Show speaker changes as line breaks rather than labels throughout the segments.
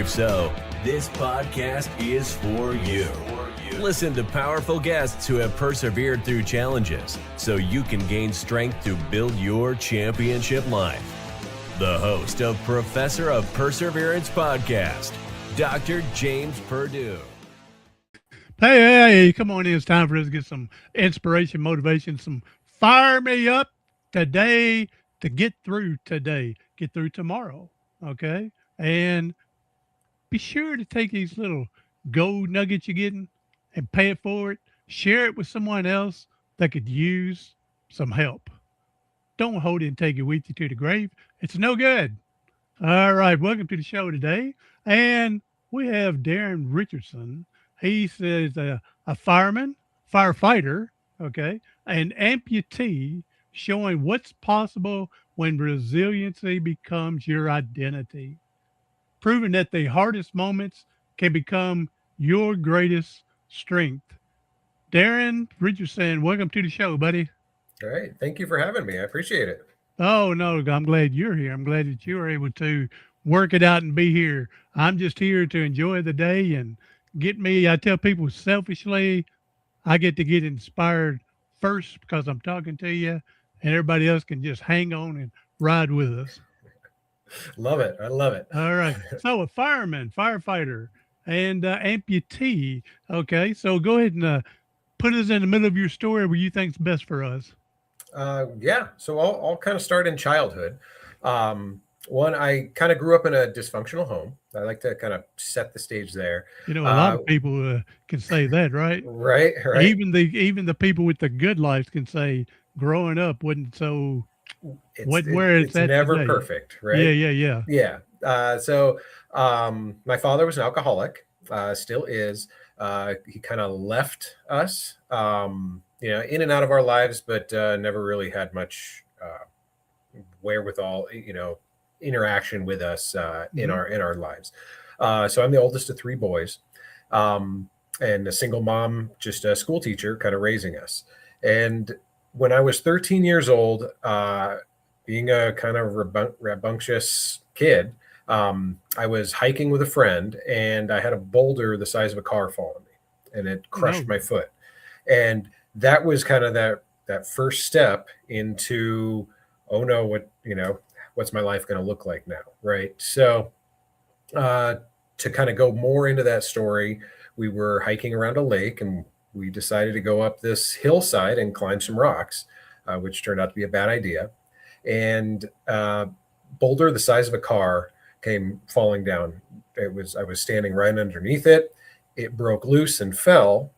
If so, this podcast is for you. Listen to powerful guests who have persevered through challenges so you can gain strength to build your championship life. The host of Professor of Perseverance podcast, Dr. James Perdue.
Hey, come on in. It's time for us to get some inspiration, motivation, some fire me up today to get through today, get through tomorrow, okay? And be sure to take these little gold nuggets you're getting and pay it forward. Share it with someone else that could use some help. Don't hold it and take it with you to the grave. It's no good. All right, welcome to the show today. And we have Darren Richardson. He says a fireman, firefighter, okay, an amputee, showing what's possible when resiliency becomes your identity, proving that the hardest moments can become your greatest strength. Darren Richardson, welcome to the show, buddy.
All right. Thank you for having me. I appreciate it.
Oh, no, I'm glad you're here. I'm glad that you were able to work it out and be here. I'm just here to enjoy the day and get me. I tell people selfishly, I get to get inspired first because I'm talking to you, and everybody else can just hang on and ride with us.
Love it. I love it.
All right. So a fireman, firefighter, and amputee. Okay. So go ahead and put us in the middle of your story where you think's best for us.
Yeah. So I'll kind of start in childhood. One, I kind of grew up in a dysfunctional home. I like to kind of set the stage there.
You know, a lot of people can say that, right?
Right.
Even the people with the good lives can say growing up wasn't so.
It's never
today.
Perfect, right?
Yeah.
So my father was an alcoholic, still is. He kind of left us, in and out of our lives, but never really had much wherewithal, interaction with us in our lives. So I'm the oldest of three boys, and a single mom, just a school teacher, kind of raising us. And when I was 13 years old, being a kind of rambunctious kid, I was hiking with a friend, and I had a boulder the size of a car fall on me, and it crushed my foot. And that was kind of that first step into, oh no, what's my life going to look like now, right? So to kind of go more into that story, we were hiking around a lake, and we decided to go up this hillside and climb some rocks, which turned out to be a bad idea. And boulder the size of a car came falling down. I was standing right underneath it. It broke loose and fell.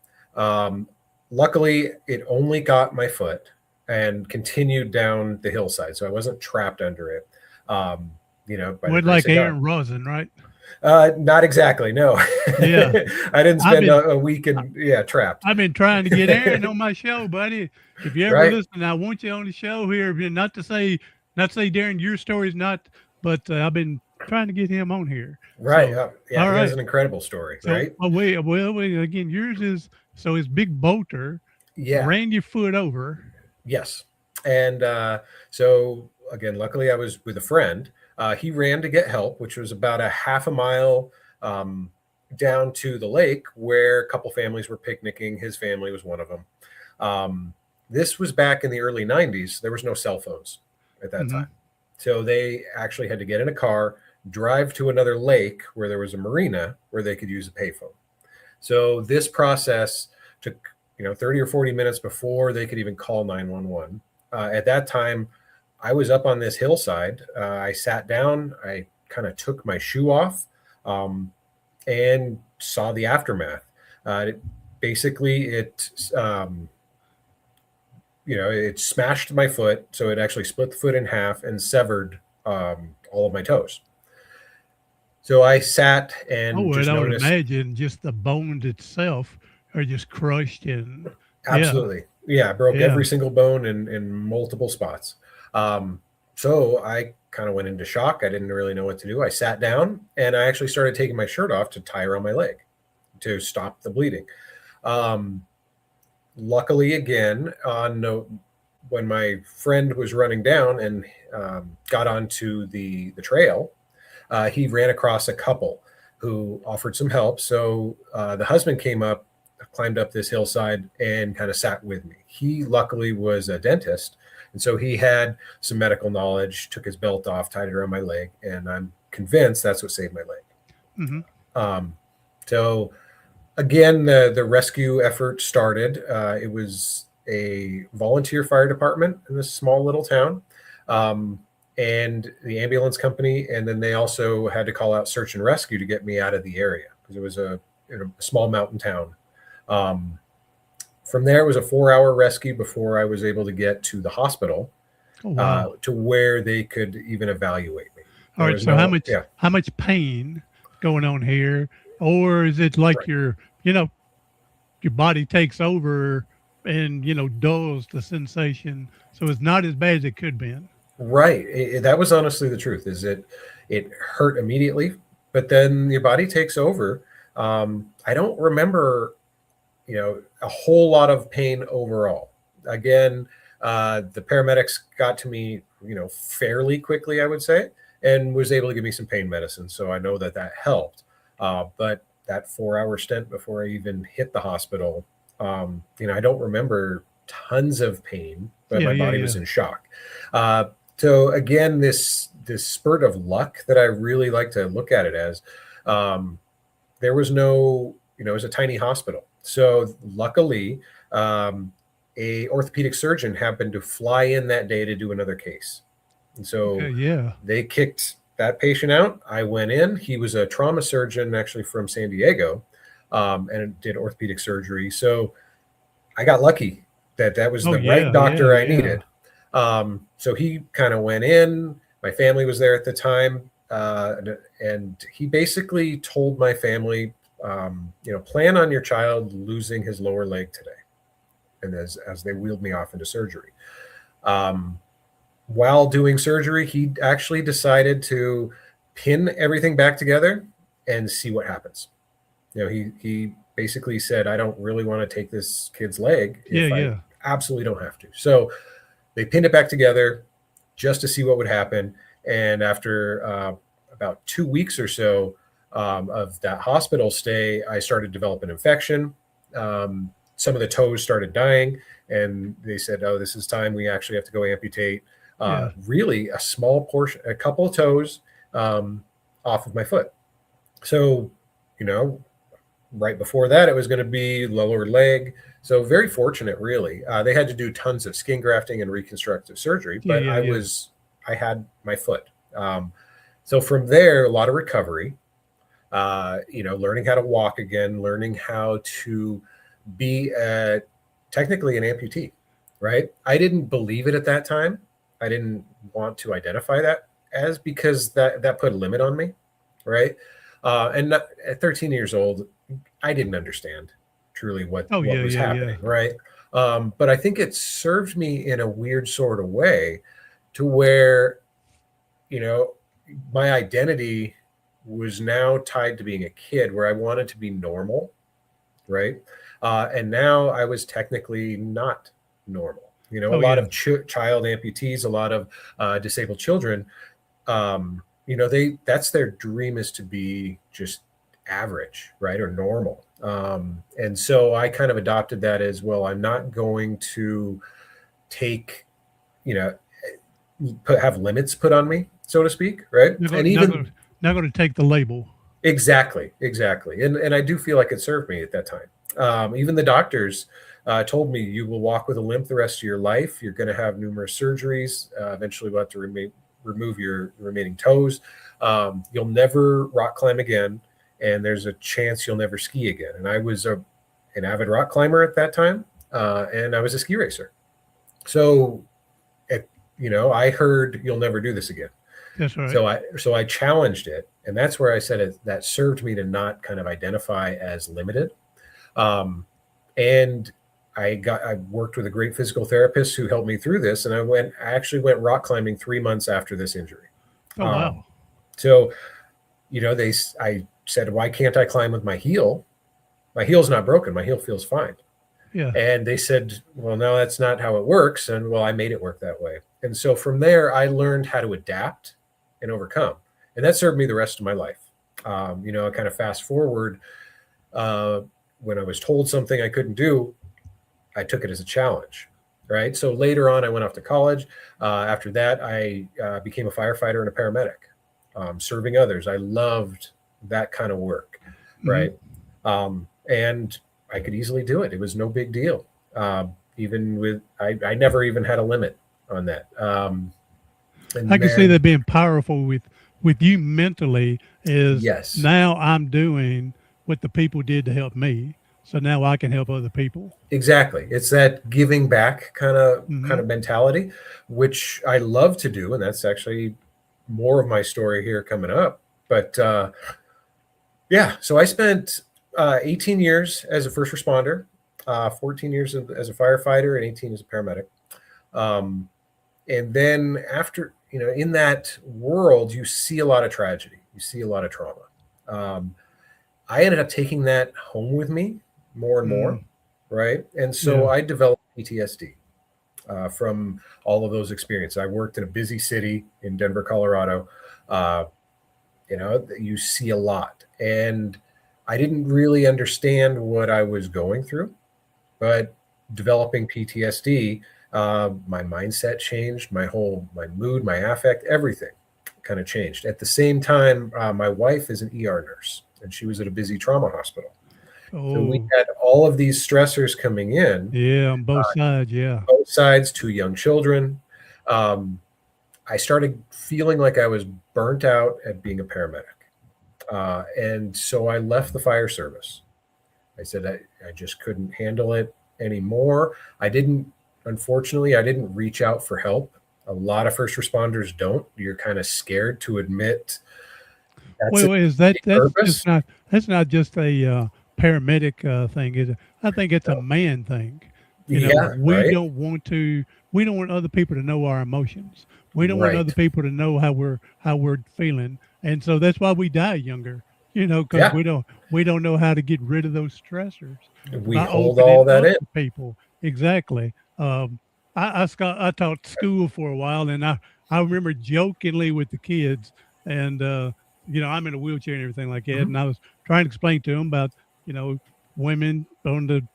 Luckily, it only got my foot and continued down the hillside, so I wasn't trapped under it.
Like Aaron Rosen, right?
Not exactly. No.
Yeah.
I didn't spend a week trapped.
I've been trying to get Aaron on my show, buddy. If you ever listen, I want you on the show here. Not to say, Darren, your story's not, but I've been trying to get him on here.
Right.
So,
he has an incredible story, right?
Wait, again, yours is, so his big boulder ran your foot over.
Yes. And so again, luckily I was with a friend. He ran to get help, which was about a half a mile down to the lake where a couple families were picnicking. His family was one of them. This was back in the early 90s. There was no cell phones at that time. So they actually had to get in a car, drive to another lake where there was a marina where they could use a payphone. So this process took 30 or 40 minutes before they could even call 911. At that time, I was up on this hillside. I sat down, I kind of took my shoe off and saw the aftermath. It smashed my foot. So it actually split the foot in half and severed all of my toes. So I sat and
I would imagine just the bones itself are just crushed and
absolutely. Yeah, I broke every single bone in multiple spots. So I kind of went into shock. I didn't really know what to do. I sat down and I actually started taking my shirt off to tie around my leg to stop the bleeding. Luckily, again, when my friend was running down and got onto the trail, he ran across a couple who offered some help. So the husband climbed up this hillside and kind of sat with me. He luckily was a dentist. And so he had some medical knowledge, took his belt off, tied it around my leg. And I'm convinced that's what saved my leg.
Mm-hmm.
So again, the rescue effort started. It was a volunteer fire department in this small little town, and the ambulance company. And then they also had to call out search and rescue to get me out of the area because it was a small mountain town. From there, it was a 4-hour rescue before I was able to get to the hospital,
Oh, wow.
to where they could even evaluate me.
All
There
right.
was
So
no-
how much pain going on here, or is it like
Right.
your body takes over and dulls the sensation, so it's not as bad as it could be?
Right. That was honestly the truth. Is it hurt immediately, but then your body takes over. I don't remember, a whole lot of pain overall. Again, the paramedics got to me, fairly quickly, I would say, and was able to give me some pain medicine. So I know that helped. But that 4-hour stint before I even hit the hospital, I don't remember tons of pain, but my body was in shock. So again, this spurt of luck that I really like to look at it as, there was no, it was a tiny hospital. So luckily, a orthopedic surgeon happened to fly in that day to do another case. And so they kicked that patient out. I went in. He was a trauma surgeon, actually from San Diego, and did orthopedic surgery. So I got lucky that was the right doctor I needed. So he kind of went in. My family was there at the time, and he basically told my family, plan on your child losing his lower leg today. And as they wheeled me off into surgery. While doing surgery, he actually decided to pin everything back together and see what happens. He basically said, I don't really want to take this kid's leg if I absolutely don't have to. So they pinned it back together just to see what would happen. And after about 2 weeks or so of that hospital stay, I started to develop an infection. Some of the toes started dying, and they said, oh, this is time. We actually have to go amputate really a small portion, a couple of toes off of my foot. So, right before that, it was going to be lower leg. So very fortunate, really. They had to do tons of skin grafting and reconstructive surgery, but I had my foot. So from there, a lot of recovery, learning how to walk again, learning how to be technically an amputee, right? I didn't believe it at that time. I didn't want to identify that as, because that put a limit on me, right? And at 13 years old, I didn't understand truly what was happening, right? But I think it served me in a weird sort of way to where, my identity was now tied to being a kid, where I wanted to be normal, right? And now I was technically not normal. A lot of child amputees, a lot of disabled children, that's their dream, is to be just average, right? Or normal. And so I kind of adopted that as well. I'm not going to take, have limits put on me, so to speak, right?
Not going to take the label.
Exactly. And I do feel like it served me at that time. Even the doctors told me, you will walk with a limp the rest of your life. You're going to have numerous surgeries. Eventually we'll have to remove your remaining toes. You'll never rock climb again. And there's a chance you'll never ski again. And I was an avid rock climber at that time. And I was a ski racer. So, I heard you'll never do this again.
That's right.
So I challenged it. And that's where I said that served me to not kind of identify as limited. And I worked with a great physical therapist who helped me through this. And I actually went rock climbing 3 months after this injury.
Oh, wow.
So, I said, why can't I climb with my heel? My heel's not broken. My heel feels fine.
Yeah.
And they said, well, no, that's not how it works. And I made it work that way. And so from there, I learned how to adapt and overcome. And that served me the rest of my life. I kind of fast forward, when I was told something I couldn't do, I took it as a challenge. Right. So later on, I went off to college. After that, I became a firefighter and a paramedic, serving others. I loved that kind of work.
Mhm.
Right. And I could easily do it. It was no big deal. Even with, I never even had a limit on that.
I
And
can see
then,
that being powerful with you mentally is
yes,
now I'm doing what the people did to help me. So now I can help other people.
exactly. It's that giving back kind
Hmm.
of mentality, which I love to do. And that's actually more of my story here coming up. But yeah, so I spent 18 years as a first responder, 14 years as a firefighter, and 18 as a paramedic. Um, and then after, in that world, you see a lot of tragedy, you see a lot of trauma. Um, I ended up taking that home with me more and more,
Mm,
right? And so
yeah.
I developed PTSD from all of those experiences. I worked in a busy city in Denver, Colorado. Uh, you see a lot. And I didn't really understand what I was going through, but developing PTSD, my mindset changed, my mood, my affect, everything kind of changed. At the same time, my wife is an ER nurse and she was at a busy trauma hospital. So we
Oh,
had all of these stressors coming in,
yeah. On both sides. Yeah.
both sides, two young children. Um, I started feeling like I was burnt out at being a paramedic. And so I left the fire service. I said I just couldn't handle it anymore. Unfortunately, I didn't reach out for help. A lot of first responders don't. You're kind of scared to admit that's a
Well, is that
purpose.
that's not just a paramedic thing, is it? I think it's a
No.
man thing.
Yeah, right,
We don't want other people to know our emotions. We don't want other
right.
people to know how we're feeling, and so that's why we die younger. Because
Yeah,
we don't know how to get rid of those stressors
we
by
hold all
opening
that
up
in.
to people. Exactly. I taught school for a while, and I remember jokingly with the kids, and I'm in a wheelchair and everything like that,
Mhm,
and I was trying to explain to them about you know women on the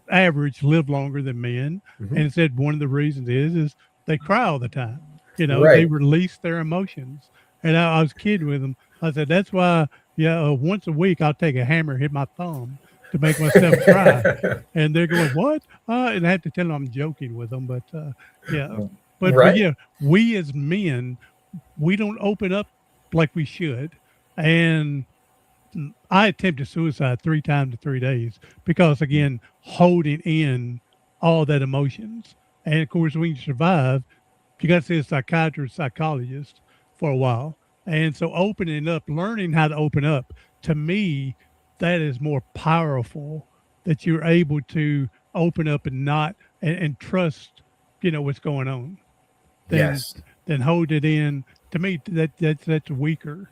average live longer than men,
mhm.
and it said one of the reasons is they cry all the time. They
Right.
release their emotions, and I was kidding with them. I said that's why, yeah, once a week I'll take a hammer, hit my thumb to make myself cry, and they're going what? And I have to tell them I'm joking with them, but yeah, but
Right.
yeah, we as men, we don't open up like we should, and I attempted suicide 3 times in 3 days because, again, holding in all that emotions. And of course, when you survive, you got to see a psychiatrist, psychologist for a while. And so, opening up, learning how to open up, to me, that is more powerful. That you're able to open up and not and trust, what's going on, than
Yes.
hold it in. To me, that's weaker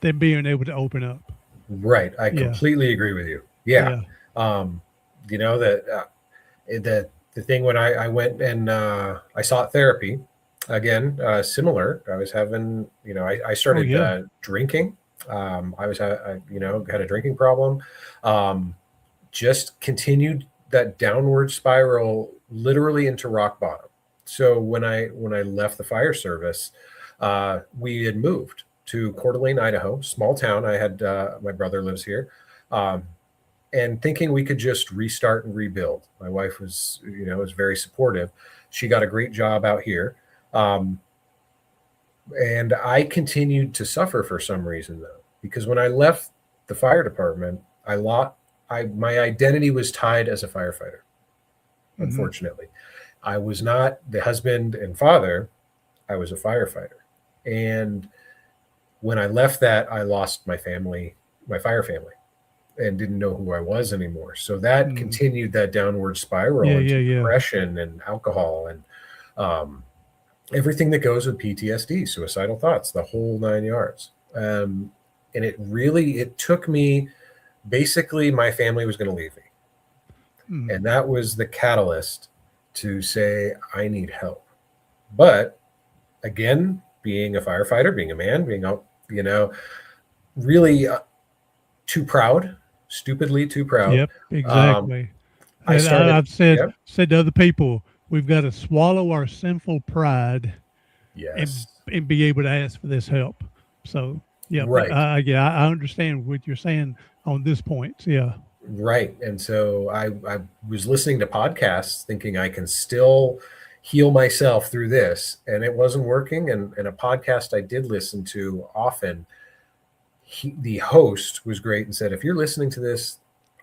than being able to open up.
Right. I
Yeah,
completely agree with you. Yeah.
yeah.
Um, that the thing when I went and I sought therapy again, similar. I was having, I
Oh,
started
yeah.
drinking. Had a drinking problem. Um, just continued that downward spiral, literally into rock bottom. So when I left the fire service, we had moved to Coeur d'Alene, Idaho, small town. I had my brother lives here. Um, and thinking we could just restart and rebuild. My wife was very supportive. She got a great job out here. Um, and I continued to suffer for some reason though, because when I left the fire department, my identity was tied as a firefighter.
Hmm.
Unfortunately, I was not the husband and father. I was a firefighter. And when I left that, I lost my family, my fire family, and didn't know who I was anymore. So that
Mm.
continued that downward spiral
Yeah,
into
yeah, yeah.
depression and alcohol and um, everything that goes with PTSD, suicidal thoughts, the whole 9 yards. And it took me, basically, my family was going to leave me.
Mm.
And that was the catalyst to say, I need help. But again, being a firefighter, being a man, you know, really too proud, stupidly too proud.
Yep,
Um,
exactly.
I
And
started,
I've said
yep,
said to other people, we've got to swallow our sinful pride and
yes,
be able to ask for this help. So yeah, but
right.
yeah, I understand what you're saying on this point. Yeah,
Right. And so I was listening to podcasts thinking I can still heal myself through this, and it wasn't working. And a podcast I did listen to often, the host was great and said, if you're listening to this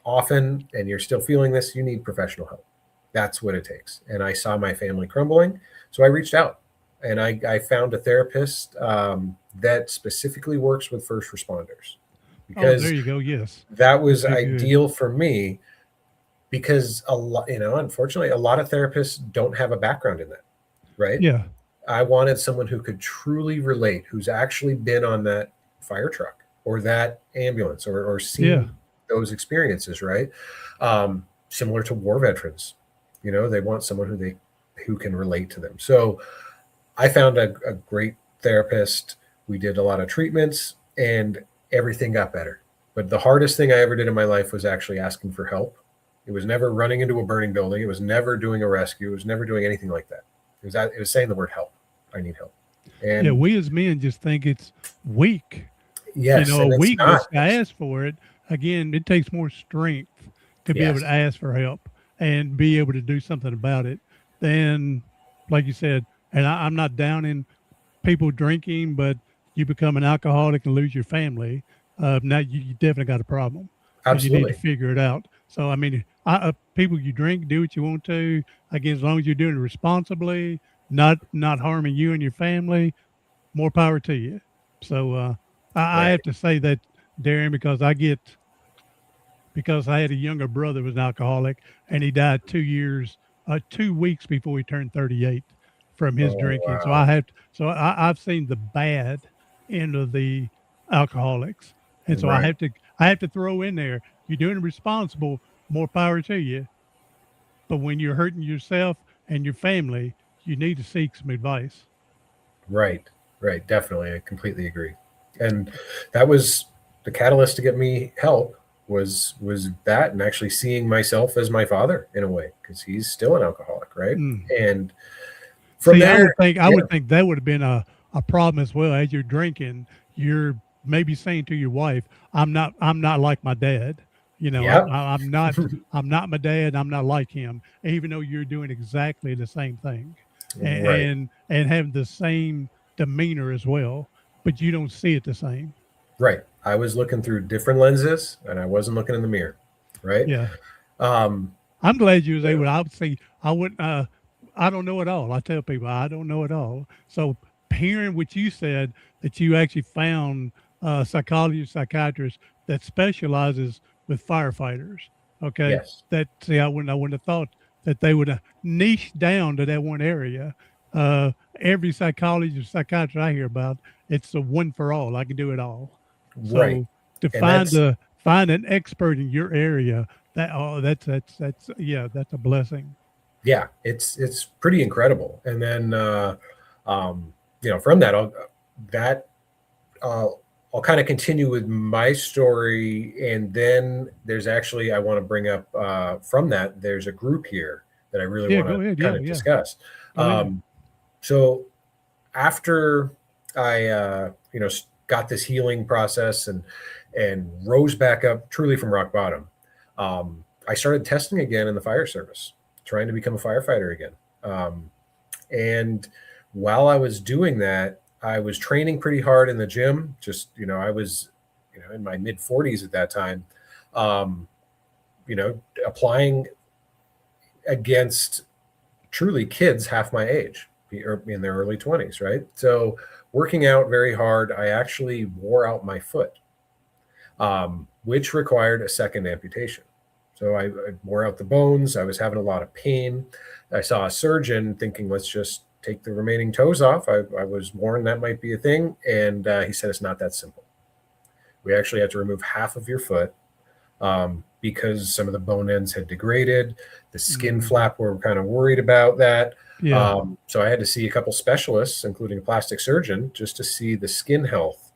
often and you're still feeling this, you need professional help. That's what it takes. And I saw my family crumbling. So I reached out and I found a therapist that specifically works with first responders
oh, there
because
you go. Yes,
that was
good, good.
ideal for me because a lot, unfortunately, a lot of therapists don't have a background in that, right?
Yeah,
I wanted someone who could truly relate, who's actually been on that fire truck or that ambulance or
yeah,
seen those experiences, right? Similar to war veterans, they want someone who can relate to them. So I found a great therapist. We did a lot of treatments and everything got better. But the hardest thing I ever did in my life was actually asking for help. It was never running into a burning building. It was never doing a rescue. It was never doing anything like that. It was saying the word help. I need help.
yeah.
And
We as men just think it's weak.
yes,
A
and it's
weakness
not.
to ask for it. Again, it takes more strength to be able to
Yes.
ask for help and be able to do something about it than, like you said, and I'm not downing people drinking, but you become an alcoholic and lose your family. Now you definitely got a problem and you need to
Absolutely.
figure it out. So, I mean, people, you drink, do what you want to. Again, as long as you're doing it responsibly, not harming you and your family, more power to you. So I have
Right.
to say that, Darren, because I had a younger brother who was an alcoholic and he died 2 years, 2 weeks before he turned 38 from his
Oh,
drinking. So
wow.
I've seen the bad end of the alcoholics. And so
Right.
I have to throw in there, you're doing it responsible, more power to you. But when you're hurting yourself and your family, you need to seek some advice.
Right. Right. Definitely. I completely agree. And that was the catalyst to get me help was that and actually seeing myself as my father in a way because he's still an alcoholic, right?
Mm.
And from
See,
there,
I
yeah,
would think that would have been a problem as well. As you're drinking, you're maybe saying to your wife, I'm not like my dad.
yeah,
I'm not my dad. I'm not like him, even though you're doing exactly the same thing
right,
and having the same demeanor as well, but you don't see it the same.
right. I was looking through different lenses and I wasn't looking in the mirror, right?
Yeah.
Um,
I'm glad you was
yeah,
able to. I would say I wouldn't. I don't know it all. I tell people I don't know it all. So hearing what you said, that you actually found a psychologist, psychiatrist that specializes with firefighters. Okay,
yes,
that see, I wouldn't have thought that they would have niched down to that one area. Every psychologist, psychiatrist I hear about, it's a one for all. I can do it all.
right.
So to
And that's
find an expert in your area, that oh that's yeah, that's a blessing.
yeah, it's pretty incredible. And then from that that uh, I'll kind of continue with my story, and then there's actually I want to bring up from that. There's a group here that I really
Yeah,
want
go
to
ahead.
kind
Yeah,
of
yeah,
discuss.
go ahead.
So after I got this healing process and rose back up truly from rock bottom, I started testing again in the fire service, trying to become a firefighter again. And while I was doing that, I was training pretty hard in the gym. Just I was in my mid 40s at that time. Um, applying against truly kids half my age or in their early 20s, right? So working out very hard, I actually wore out my foot, which required a second amputation. So I wore out the bones. I was having a lot of pain. I saw a surgeon thinking, let's just take the remaining toes off. I was warned that might be a thing. And he said, it's not that simple. We actually have to remove half of your foot because some of the bone ends had degraded. The skin
Mhm.
flap, we're kind of worried about that.
Yeah,
So I had to see a couple specialists, including a plastic surgeon, just to see the skin health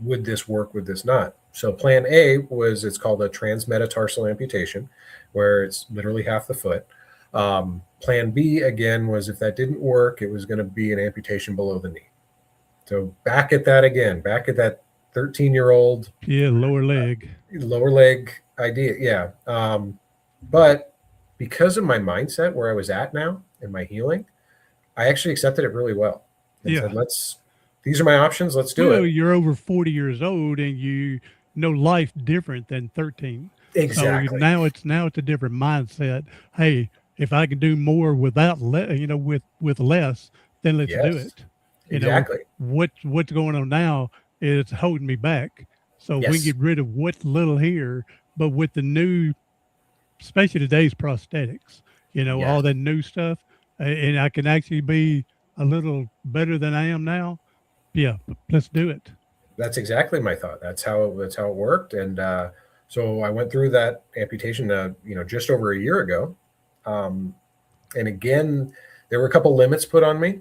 would this work? Would this not? So plan A was, it's called a transmetatarsal amputation, where it's literally half the foot. Plan B, again, was if that didn't work, it was going to be an amputation below the knee. So back at that again, back at that 13-year-old.
Yeah, lower leg.
Lower leg idea, yeah. But because of my mindset where I was at now in my healing, I actually accepted it really well and said, these are my options. Let's do it.
You're over 40 years old and you know life different than 13.
Exactly.
So now it's a different mindset. Hey, if I can do more without with less, then let's do it.
Exactly.
What's going on now is holding me back. So we get rid of what's little here, but with the new, especially today's prosthetics, all that new stuff, and I can actually be a little better than I am now. Yeah, let's do it.
That's exactly my thought. That's how it worked. And so I went through that amputation, just over a year ago. And again, there were a couple limits put on me.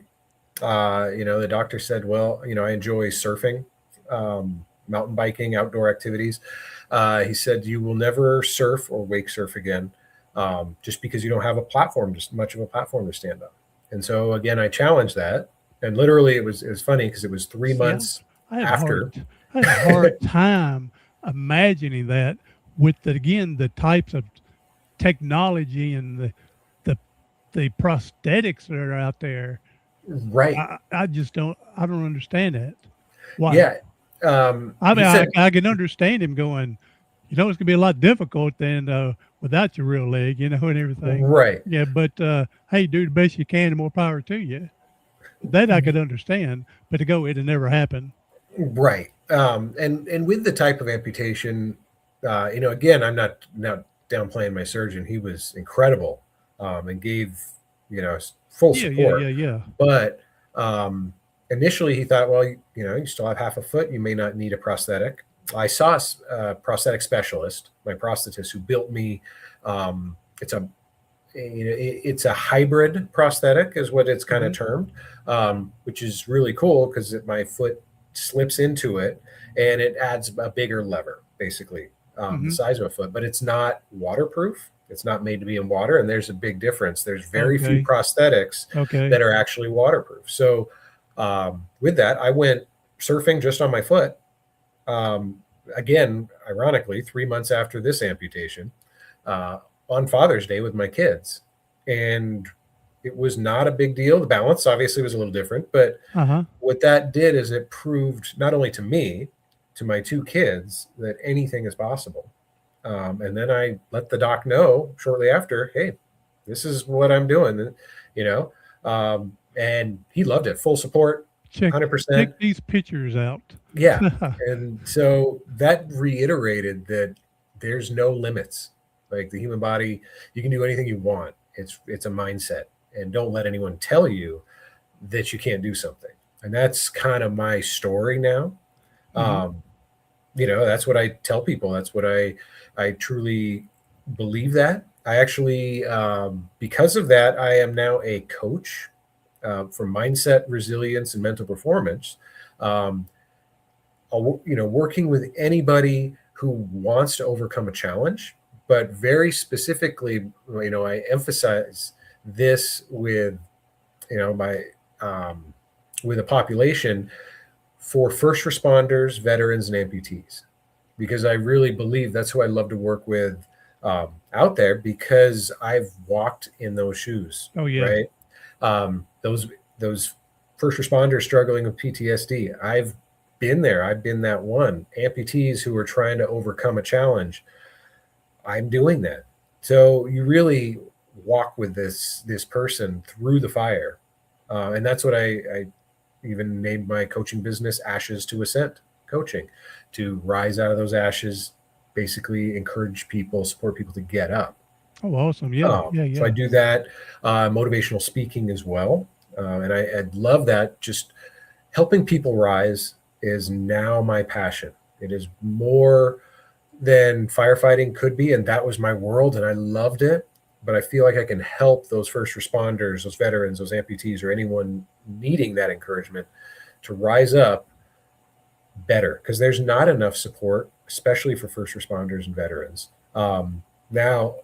The doctor said, well, I enjoy surfing, mountain biking, outdoor activities. He said, you will never surf or wake surf again, just because you don't have much of a platform to stand on. And so again, I challenged that. And literally it was funny because it was 3 months after.
I had a hard time imagining that with the types of technology and the prosthetics that are out there.
Right.
I don't understand that. Why?
Yeah.
I can understand him going, it's going to be a lot difficult than without your real leg, and everything.
Right.
Yeah. But hey, do the best you can and more power to you. That I could understand, but to go, it'll never happen.
Right. And with the type of amputation, again, I'm not now downplaying my surgeon. He was incredible, and gave, full support.
Yeah.
But initially he thought, well, you still have half a foot. You may not need a prosthetic. I saw a prosthetic specialist, my prosthetist, who built me. It's a hybrid prosthetic is what it's kind of termed, which is really cool because my foot slips into it and it adds a bigger lever, basically, the size of a foot, but it's not waterproof. It's not made to be in water. And there's a big difference. There's very few prosthetics that are actually waterproof. So with that, I went surfing just on my foot. Again, ironically, 3 months after this amputation, on Father's Day with my kids. And it was not a big deal. The balance obviously was a little different, but what that did is it proved not only to me, to my two kids, that anything is possible. And then I let the doc know shortly after, hey, this is what I'm doing, and he loved it. Full support, 100%.
Check these pictures out.
Yeah. And so that reiterated that there's no limits. Like the human body, you can do anything you want. It's a mindset, and don't let anyone tell you that you can't do something. And that's kind of my story now. That's what I tell people. That's what I truly believe that. I actually, because of that, I am now a coach for mindset, resilience, and mental performance. Working with anybody who wants to overcome a challenge. But very specifically, I emphasize this with, with a population for first responders, veterans, and amputees, because I really believe that's who I love to work with out there, because I've walked in those shoes.
Oh yeah.
Right. Those first responders struggling with PTSD. I've been there. I've been that one. Amputees who are trying to overcome a challenge. I'm doing that. So you really walk with this person through the fire. And that's what I even named my coaching business Ashes to Ascent Coaching, to rise out of those ashes, basically encourage people, support people to get up.
Oh, awesome. Yeah.
So I do that, motivational speaking as well. And I love that. Just helping people rise is now my passion. It is more than firefighting could be. And that was my world and I loved it. But I feel like I can help those first responders, those veterans, those amputees, or anyone needing that encouragement to rise up better, because there's not enough support, especially for first responders and veterans. Now,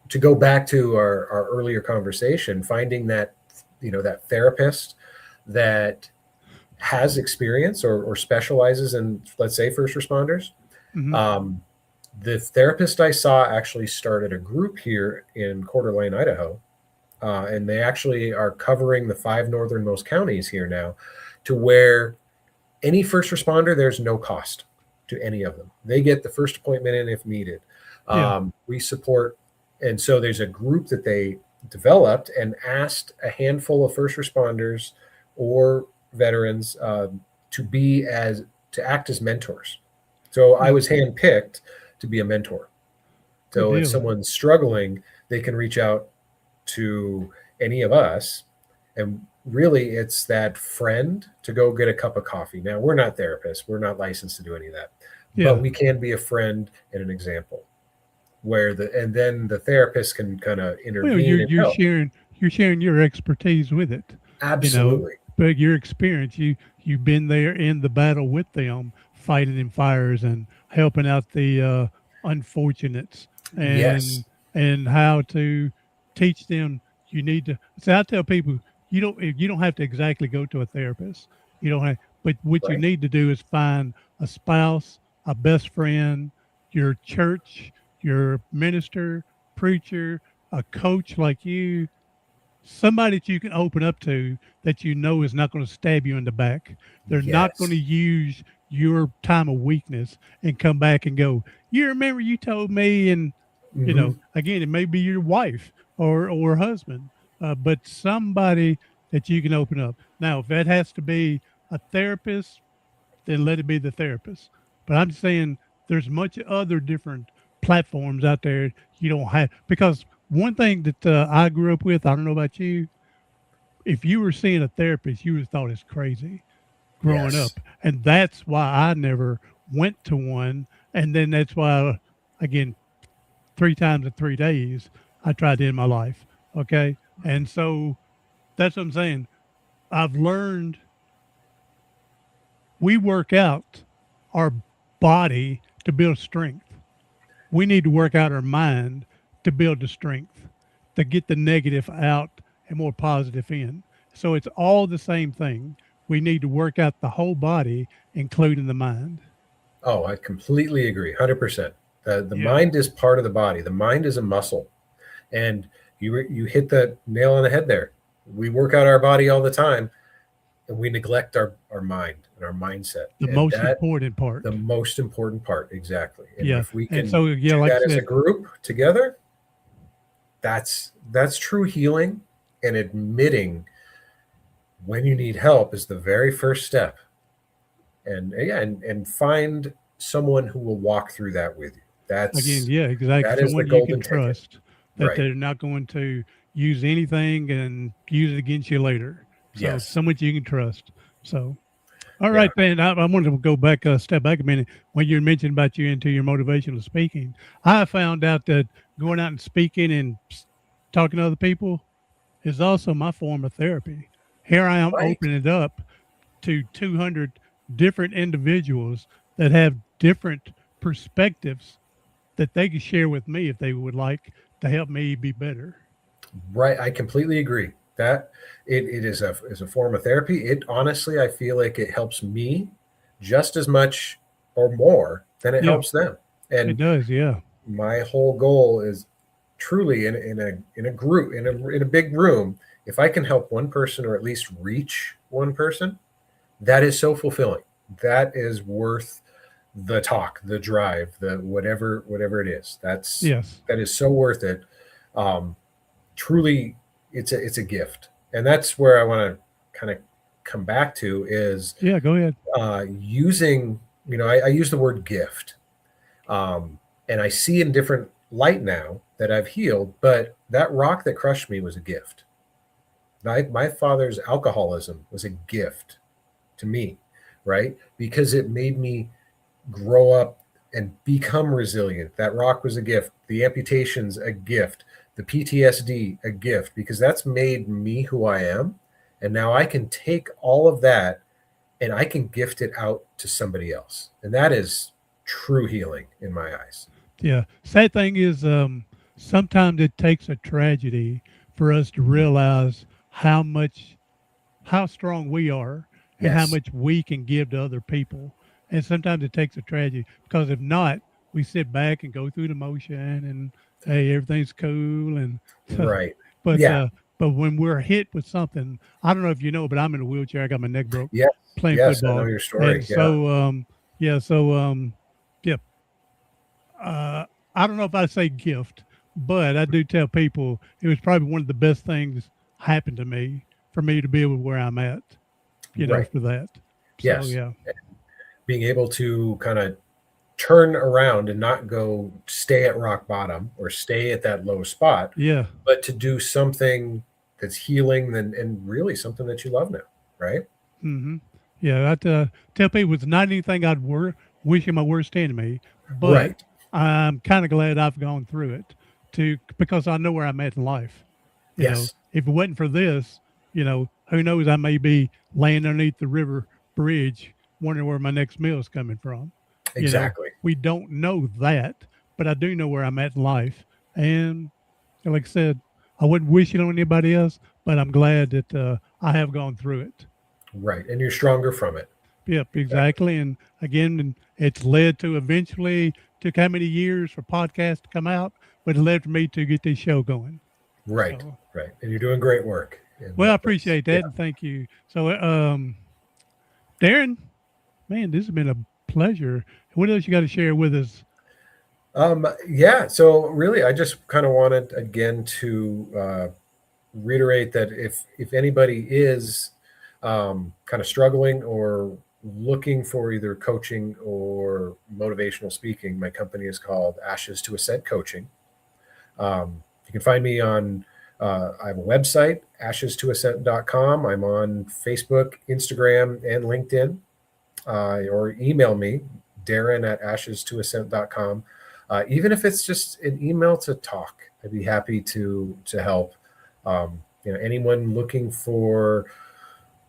to go back to our earlier conversation, finding that, that therapist that has experience or specializes in, let's say, first responders.
Mm-hmm.
The therapist I saw actually started a group here in Coeur d'Alene, Idaho, and they actually are covering the 5 northernmost counties here now, to where any first responder, there's no cost to any of them. They get the first appointment in if needed. We support, and so there's a group that they developed and asked a handful of first responders or veterans to act as mentors. So I was handpicked to be a mentor. So if someone's struggling, they can reach out to any of us, and really it's that friend to go get a cup of coffee. Now, we're not therapists, we're not licensed to do any of that, but we can be a friend and an example, and then the therapist can kind of intervene.
Well, you're sharing your expertise with it.
Absolutely.
But your experience, you've been there in the battle with them, fighting in fires and helping out the unfortunates, and how to teach them. You need to. So I tell people, you don't have to exactly go to a therapist. You don't have, but what you need to do is find a spouse, a best friend, your church, your minister, preacher, a coach like you, somebody that you can open up to, that is not going to stab you in the back. They're not going to use your time of weakness and come back and go, you remember you told me, and again, it may be your wife or husband, but somebody that you can open up. Now, if that has to be a therapist, then let it be the therapist. But I'm saying there's much other different platforms out there you don't have, because one thing that I grew up with, I don't know about you, if you were seeing a therapist, you would thought it's crazy growing up. And that's why I never went to one. And then that's why, again, 3 times in 3 days, I tried to end my life. Okay. And so that's what I'm saying. I've learned we work out our body to build strength. We need to work out our mind to build the strength, to get the negative out and more positive in. So it's all the same thing. We need to work out the whole body, including the mind.
Oh, I completely agree. 100%. The mind is part of the body. The mind is a muscle. And you hit the nail on the head there. We work out our body all the time, and we neglect our mind and our mindset.
The most important part.
The most important part, exactly. And
yeah.
if we can
do
like that as a group together, that's true healing. And admitting when you need help is the very first step. And find someone who will walk through that with you. That's
exactly.
That is
someone
the golden
you can trust,
ticket.
That they're not going to use anything and use it against you later. So someone you can trust. So, all right, Ben, I wanted to go back, step back a minute. When you mentioned about you into your motivational speaking, I found out that going out and speaking and talking to other people is also my form of therapy. Here I am opening it up to 200 different individuals that have different perspectives that they can share with me if they would like to help me be better.
Right. I completely agree that it is a form of therapy. It honestly, I feel like it helps me just as much or more than it helps them. And
it does. Yeah.
My whole goal is truly in a group, in a big room, if I can help one person or at least reach one person, that is so fulfilling. That is worth the talk, the drive, the whatever it is. That is so worth it. Truly, it's a gift, and that's where I want to kind of come back to is
go ahead.
Using, I use the word gift, and I see in different light now that I've healed, but that rock that crushed me was a gift. My father's alcoholism was a gift to me, right? Because it made me grow up and become resilient. That rock was a gift. The amputations, a gift. The PTSD, a gift, because that's made me who I am. And now I can take all of that and I can gift it out to somebody else. And that is true healing in my eyes.
Yeah. Sad thing is, sometimes it takes a tragedy for us to realize how strong we are and how
Yes.
much we can give to other people. And sometimes it takes a tragedy because if not, we sit back and go through the motion and hey, everything's cool. And
Right.
but
Yeah.
uh, but when we're hit with something, I don't know if you know, but I'm in a wheelchair. I got my neck broke
Yes.
playing
Yes. I know
football,
your
and
story. Yeah.
yeah. Uh, I don't know if I say gift, but I do tell people it was probably one of the best things happened to me for me to be able where I'm at,
Right.
for that. So
Yes.
yeah,
Being able to kind of turn around and not go stay at rock bottom or stay at that low spot,
yeah.
but to do something that's healing and really something that you love now. Right.
hmm Yeah, I tell people it's not anything wish in my worst enemy, but
Right.
I'm kind of glad I've gone through it because I know where I'm at in life.
Yes.
If it wasn't for this, who knows? I may be laying underneath the river bridge, wondering where my next meal is coming from.
Exactly.
We don't know that, but I do know where I'm at in life. And like I said, I wouldn't wish it on anybody else, but I'm glad that I have gone through it.
Right. And you're stronger from it.
Yep,
Exactly.
exactly. And again, it's led to eventually took how many years for podcasts to come out, but it led for me to get this show going.
Right.
So,
Right. And you're doing great work. And
well, I
that's,
appreciate
yeah.
that and thank you. So, Darren, man, this has been a pleasure. What else you got to share with us?
Yeah. So really, I just kind of wanted again to reiterate that if anybody is kind of struggling or looking for either coaching or motivational speaking, my company is called Ashes to Ascent Coaching. You can find me on, I have a website, ashes2ascent.com. I'm on Facebook, Instagram, and LinkedIn, or email me, Darren at ashes2ascent.com. Even if it's just an email to talk, I'd be happy to help. Anyone looking for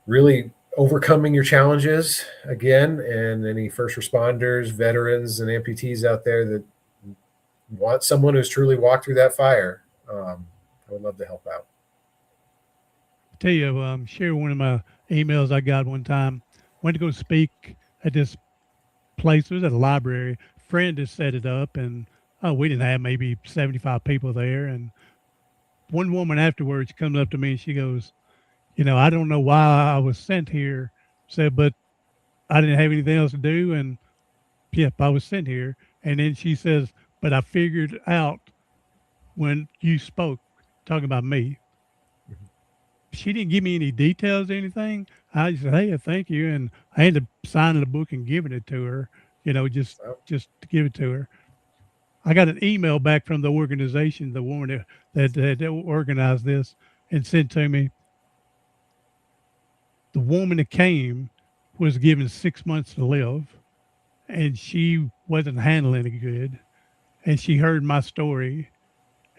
really overcoming your challenges again, and any first responders, veterans, and amputees out there that want someone who's truly walked through that fire, I would love to help out.
I tell you, share one of my emails I got one time. Went to go speak at this place. It was at a library. Friend had set it up, and we didn't have maybe 75 people there. And one woman afterwards comes up to me and she goes, I don't know why I was sent here, said, but I didn't have anything else to do. And yep, I was sent here. And then she says, but I figured out when you spoke, talking about me. She didn't give me any details or anything. I just said, hey, thank you. And I ended up signing the book and giving it to her, just
So,
to give it to her. I got an email back from the organization, the woman that organized this, and said to me, the woman that came was given 6 months to live, and she wasn't handling it good. And she heard my story,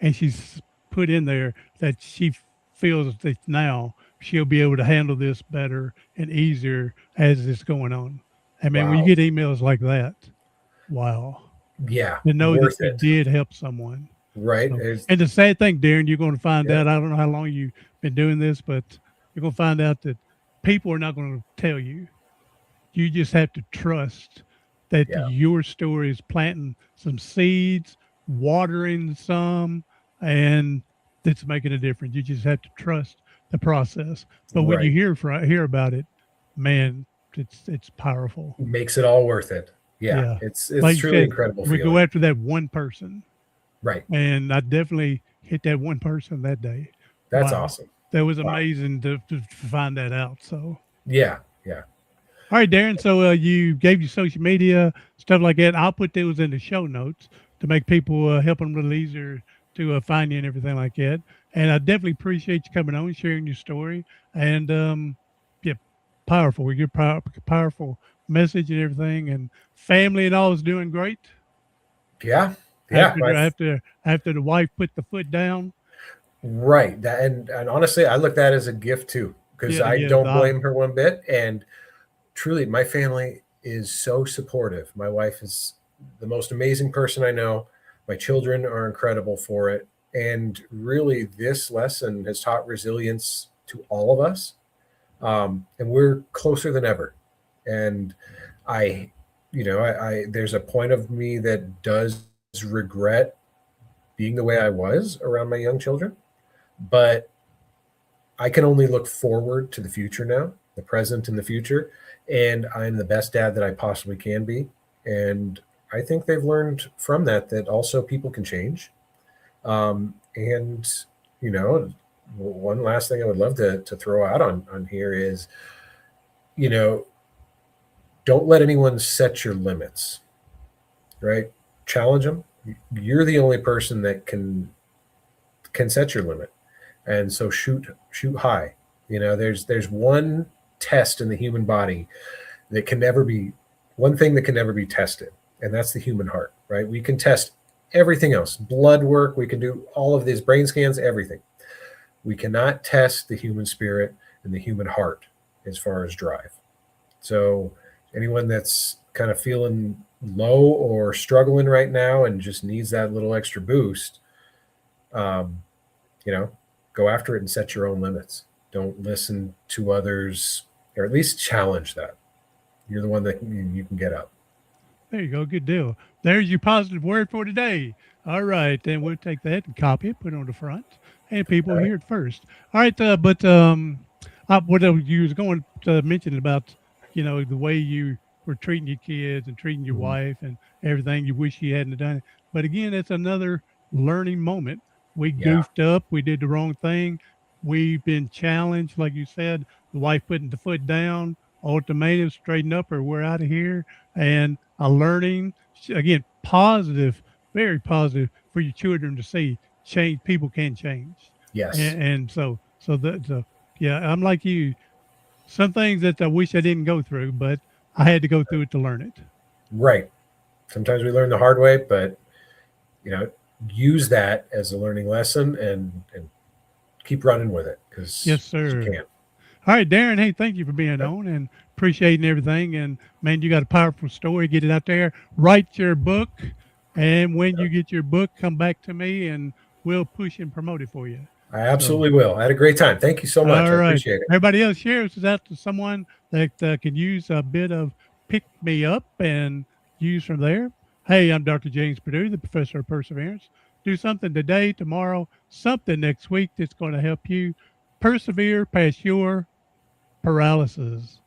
and she's put in there that she feels that now she'll be able to handle this better and easier as it's going on. I mean, when you
wow.
get emails like that, wow.
Yeah.
To know that
Worth
you
it.
did help someone.
Right.
So, and the sad thing, Darren, you're going to find
Yeah.
out. I don't know how long you've been doing this, but you're going to find out that people are not going to tell you. You just have to trust that
Yeah.
your story is planting some seeds, watering some, and that's making a difference. You just have to trust the process. But when you
Right.
hear about it, man, it's powerful.
Makes it all worth it. Yeah.
Yeah,
It's
like you
truly
said,
incredible
we go
feeling.
after that one person.
Right.
And I definitely hit that one person that day.
That's
Wow.
awesome.
That was
Wow.
amazing to find that out. So,
Yeah. Yeah.
all right, Darren. So you gave you social media, stuff like that. I'll put those in the show notes to make people help them a little easier to find you and everything like that. And I definitely appreciate you coming on and sharing your story. And yeah, powerful. Your powerful message and everything. And family and all is doing great.
Yeah. Yeah.
After the wife put the foot down.
Right. And honestly, I look at that as a gift too, because
Yeah,
I
yeah.
don't blame her one bit. And truly, my family is so supportive. My wife is the most amazing person I know. My children are incredible for it. And really, this lesson has taught resilience to all of us. And we're closer than ever. And I, there's a point of me that does regret being the way I was around my young children, but I can only look forward to the future now, the present and the future. And I'm the best dad that I possibly can be. And I think they've learned from that also people can change. And, one last thing I would love to throw out on here is, don't let anyone set your limits, right? Challenge them. You're the only person that can set your limit. And so shoot high. There's one test in the human body that can never be one thing that can never be tested, and that's the human heart, right? We can test everything else, blood work, we can do all of these brain scans, everything. We cannot test the human spirit and the human heart as far as drive. So anyone that's kind of feeling low or struggling right now and just needs that little extra boost, go after it and set your own limits. Don't listen to others, or at least challenge that. You're the one that you can get up.
There you go. Good deal. There's your positive word for today. All right. Then we'll take that and copy it, put it on the front, and people
All right.
hear it first. All right. But what you was going to mention about, the way you were treating your kids and treating your
Mhm.
wife and everything, you wish you hadn't done it. But again, it's another learning moment. We
Yeah.
goofed up. We did the wrong thing. We've been challenged, like you said, the wife putting the foot down, ultimatum, straighten up or we're out of here. And a learning, again, positive, very positive for your children to see change. People can change.
Yes.
And so yeah, I'm like you. Some things that I wish I didn't go through, but I had to go through it to learn it.
Right. Sometimes we learn the hard way, but you know, use that as a learning lesson and keep running with it because
Yes,
you
sir.
can.
All right, Darren. Hey, thank you for being
Yep.
on and appreciating everything. And man, you got a powerful story. Get it out there. Write your book, and when you get your book, come back to me, and we'll push and promote it for you.
I
So,
absolutely will. I had a great time. Thank you so much.
all
I
right.
appreciate it.
Everybody else shares this out to someone that can use a bit of pick me up and use from there. Hey, I'm Dr. James Purdue, the professor of perseverance. Do something today, tomorrow, something next week that's going to help you persevere past your paralysis.